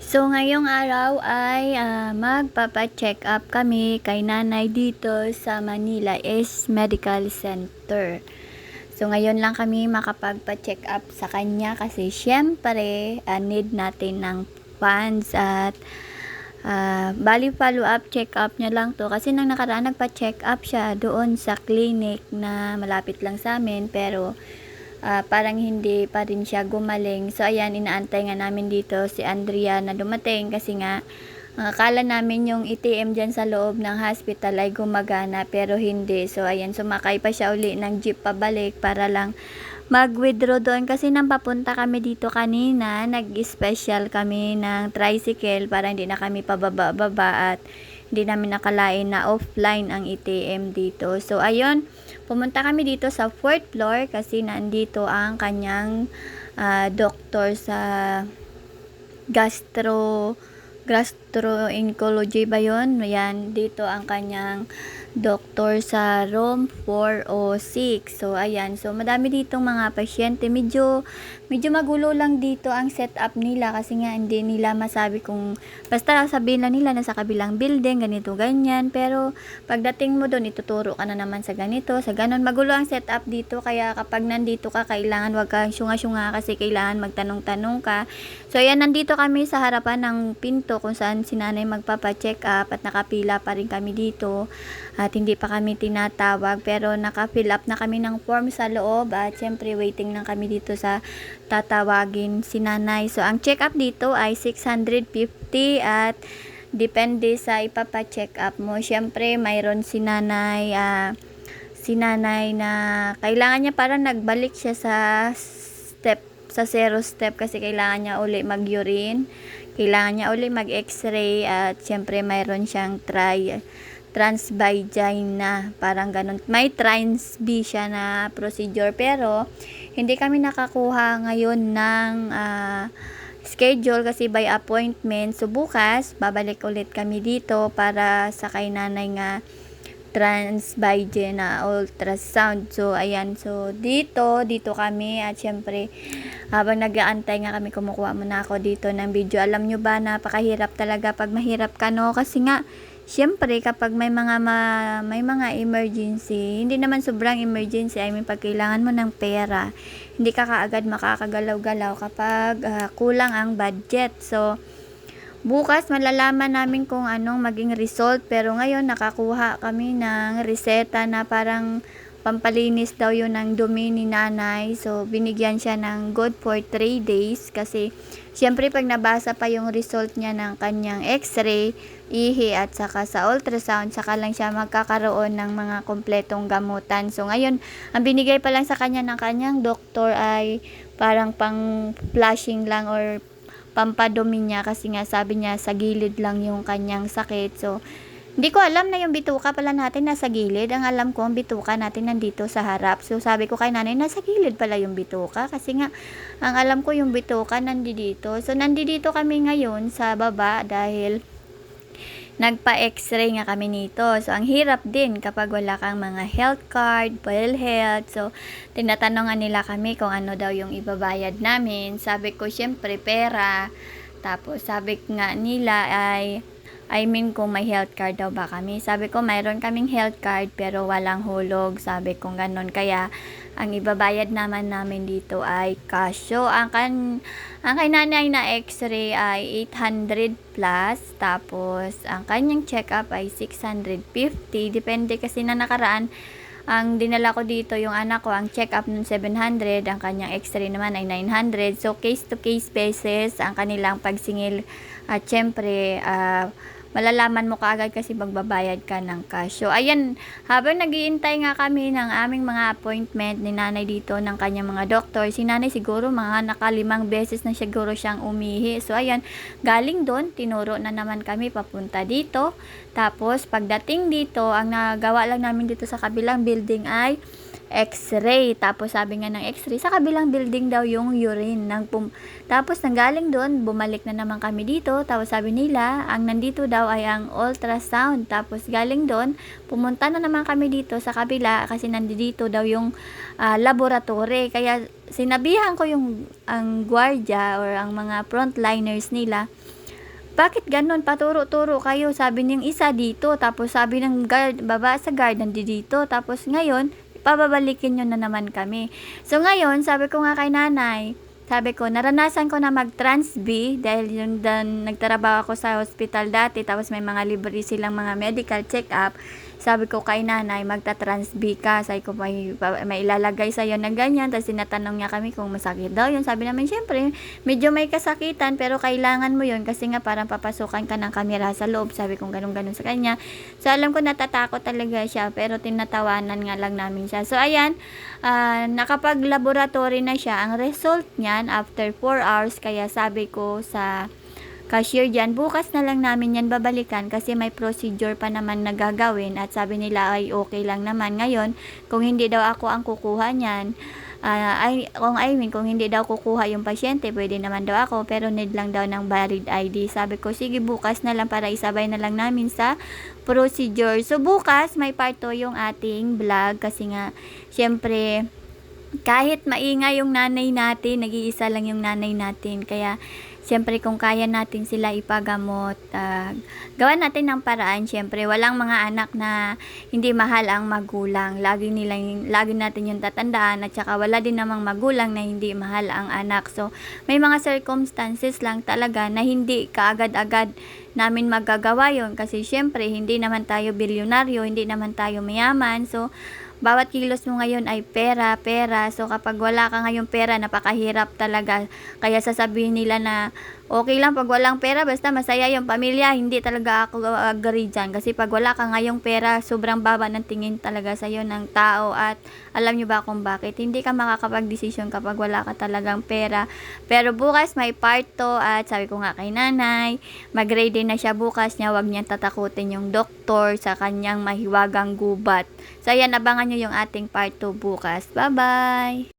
So, ngayong araw ay magpapa-check up kami kay nanay dito sa Manila is Medical Center. So, ngayon lang kami makapagpa-check up sa kanya kasi syempre need natin ng funds at bali follow up check up niya lang to kasi nang nakaraan nagpa-check up siya doon sa clinic na malapit lang sa amin pero parang hindi pa rin siya gumaling. So ayan, inaantay nga namin dito si Andrea na dumating kasi nga akala namin yung ATM dyan sa loob ng hospital ay gumagana pero hindi. So ayan, sumakay pa siya uli ng jeep pabalik para lang mag-withdraw doon kasi nang papunta kami dito kanina, nag-special kami ng tricycle para hindi na kami pababa-baba at hindi namin nakalain na offline ang ATM dito. So ayun, pumunta kami dito sa 4th floor kasi nandito ang kanyang doktor sa gastroenterology ba yun? Ayan, dito ang kanyang doktor sa room 406. So, ayan. So, madami ditong mga pasyente. Medyo magulo lang dito ang setup nila kasi nga hindi nila masabi kung basta sabihin lang nila na sa kabilang building, ganito, ganyan. Pero, pagdating mo doon, ituturo ka na naman sa ganito, sa ganon. Magulo ang setup dito. Kaya kapag nandito ka, kailangan wag kang syunga-syunga kasi kailangan magtanong-tanong ka. So, ayan, nandito kami sa harapan ng pinto kung saan si nanay magpapa-check up at nakapila pa rin kami dito. At hindi pa kami tinatawag pero naka-fill up na kami ng form sa loob at syempre waiting lang kami dito sa tatawagin si nanay. So ang check up dito ay 650 at depende sa ipapa-check up mo. Syempre mayroon si nanay na kailangan niya parang nagbalik siya sa zero step kasi kailangan niya uli mag-urine. Kailangan niya uli mag-x-ray at syempre mayroon siyang transvaginal, parang ganun. May trans-B siya na procedure pero hindi kami nakakuha ngayon ng schedule kasi by appointment. So bukas, babalik ulit kami dito para sa kay nanay nga transvaginal ultrasound. So ayan, so dito kami at syempre habang nag-aantay nga kami, kumukuha muna ako dito ng video. Alam nyo ba, napakahirap talaga pag mahirap ka, no? Kasi nga syempre kapag may mga emergency, hindi naman sobrang emergency, I mean pag kailangan mo ng pera, hindi ka kaagad makakagalaw-galaw kapag kulang ang budget. So bukas malalaman namin kung anong maging result pero ngayon nakakuha kami ng reseta na parang pampalinis daw yun ng dumi ni nanay. So binigyan siya ng good for 3 days kasi syempre pag nabasa pa yung result niya ng kanyang x-ray, ihi at saka sa ultrasound, saka lang siya magkakaroon ng mga kompletong gamutan. So ngayon ang binigay pa lang sa kanya ng kanyang doktor ay parang pang flushing lang or pampadumi niya kasi nga sabi niya sa gilid lang yung kanyang sakit. So hindi ko alam na yung bituka pala natin nasa gilid. Ang alam ko ang bituka natin nandito sa harap. So sabi ko kay nanay, nasa gilid pala yung bituka kasi nga ang alam ko yung bituka nandito. So nandito kami ngayon sa baba dahil nagpa-x-ray nga kami nito. So, ang hirap din kapag wala kang mga health card, PhilHealth. So, tinatanongan nila kami kung ano daw yung ibabayad namin. Sabi ko, syempre, pera. Tapos, sabi nga nila I mean, kung may health card daw ba kami. Sabi ko, mayroon kaming health card pero walang hulog. Sabi ko, ganun. Kaya, ang ibabayad naman namin dito ay cash. So, ang kay nanay na x-ray ay 800 plus. Tapos, ang kanyang check-up ay 650. Depende kasi na nakaraan. Ang dinala ko dito, yung anak ko, ang check-up nun 700. Ang kanyang x-ray naman ay 900. So, case-to-case basis ang kanilang pagsingil. At syempre, malalaman mo kaagad kasi magbabayad ka ng cash. So, ayan, habang naghihintay nga kami ng aming mga appointment ni nanay dito ng kanyang mga doktor, si nanay siguro mga nakalimang beses na siguro siyang umihi. So, ayan, galing doon, tinuro na naman kami papunta dito. Tapos, pagdating dito, ang nagawa lang namin dito sa kabilang building ay x-ray. Tapos sabi nga ng x-ray, sa kabilang building daw yung urine. Tapos nanggaling doon, bumalik na naman kami dito. Tapos sabi nila, ang nandito daw ay ang ultrasound. Tapos galing doon, pumunta na naman kami dito sa kabila kasi nandito daw yung laboratory. Kaya sinabihan ko ang gwardiya or ang mga frontliners nila bakit ganun, paturo-turo kayo, sabi ng isa dito, tapos sabi ng guard, baba sa guard, nandito, tapos ngayon, pababalikin nyo na naman kami. So ngayon, sabi ko nga kay nanay, sabi ko, naranasan ko na mag-Trans-B dahil yung nagtrabaho ako sa hospital dati, tapos may mga libre silang mga medical check-up. Sabi ko kay nanay, magta-Trans-B ka. Sabi ko, may ilalagay sa'yo na ganyan. Tapos tinatanong niya kami kung masakit daw yun. Sabi namin, syempre, medyo may kasakitan, pero kailangan mo yun kasi nga parang papasukan ka ng kamera sa loob. Sabi ko, ganun-ganun sa kanya. So, alam ko natatakot talaga siya, pero tinatawanan nga lang namin siya. So, ayan, nakapag-laboratory na siya. Ang result niyan, after 4 hours, kaya sabi ko sa cashier dyan, bukas na lang namin yan babalikan kasi may procedure pa naman na gagawin at sabi nila ay okay lang naman. Ngayon, kung hindi daw ako ang kukuha niyan, kung hindi daw kukuha yung pasyente, pwede naman daw ako, pero need lang daw ng valid ID. Sabi ko, sige, bukas na lang para isabay na lang namin sa procedure. So, bukas, may part 2 yung ating vlog kasi nga, syempre, kahit maingay yung nanay natin, nag-iisa lang yung nanay natin. Kaya, siyempre, kung kaya natin sila ipagamot, gawan natin ng paraan. Siyempre, walang mga anak na hindi mahal ang magulang. Lagi natin yung tatandaan at saka wala din namang magulang na hindi mahal ang anak. So, may mga circumstances lang talaga na hindi kaagad-agad namin magagawa yon kasi siyempre, hindi naman tayo bilyonaryo, hindi naman tayo mayaman. So, bawat kilos mo ngayon ay pera. So, kapag wala ka ngayong pera, napakahirap talaga. Kaya sasabihin nila na, okay lang pag walang pera, basta masaya yung pamilya. Hindi talaga ako agree dyan. Kasi pag wala ka ngayong pera, sobrang baba ng tingin talaga sa'yo ng tao. At alam nyo ba kung bakit? Hindi ka makakapag-desisyon kapag wala ka talagang pera. Pero bukas may part 2 at sabi ko nga kay nanay, mag-ready na siya bukas niya. Huwag niyang tatakutin yung doktor sa kanyang mahiwagang gubat. So, ayan, abangan nyo yung ating part 2 bukas. Bye-bye!